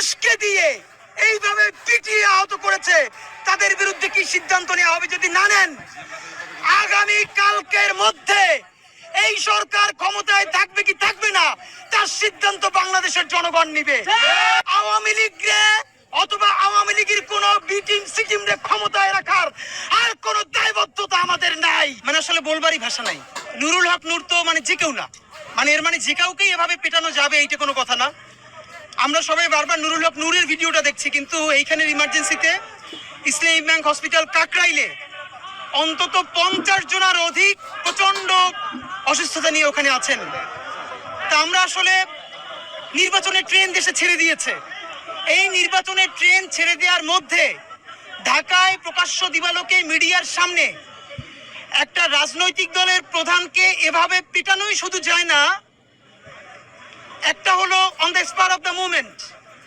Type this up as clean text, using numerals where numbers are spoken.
উস্কে দিয়ে এইভাবে পিটিয়ে আহত করেছে, তাদের বিরুদ্ধে কি সিদ্ধান্ত নেওয়া হবে যদি না নেন? আগামী কালকের মধ্যে এই সরকার ক্ষমতায় থাকবে কি থাকবে না তার সিদ্ধান্ত বাংলাদেশের জনগণ নিবে। আওয়ামী লীগরে অথবা আওয়ামী লীগের কোন বিটিং সিটিমরে ক্ষমতায় রাখার আর কোন দায়বদ্ধতা আমাদের নাই। মানে আসলে বলবারই ভাষা নাই। নুরুল হক নূর তো মানে যে কেউ না, মানে এর মানে যে কাউকেই এভাবে পেটানো যাবে এইটা কোনো কথা না। আমরা সবাই বারবার নুরুল হক নূরের ভিডিওটা দেখছি, কিন্তু এইখানের ইমার্জেন্সিতে ইসলামী ব্যাংক হসপিটাল কাকরাইলে অন্তত 50 জনের অধিক প্রচন্ড অসুস্থতা নিয়ে ওখানে আছেন। তা আমরা আসলে নির্বাচনের ট্রেন দেশে ছেড়ে দিয়েছে। এই নির্বাচনের ট্রেন ছেড়ে দেওয়ার মধ্যে ঢাকায় প্রকাশ্য দিবালোকে মিডিয়ার সামনে একটা রাজনৈতিক দলের প্রধানকে এভাবে পিটানোই শুধু যায় না, একটা হলো on the spot of the movement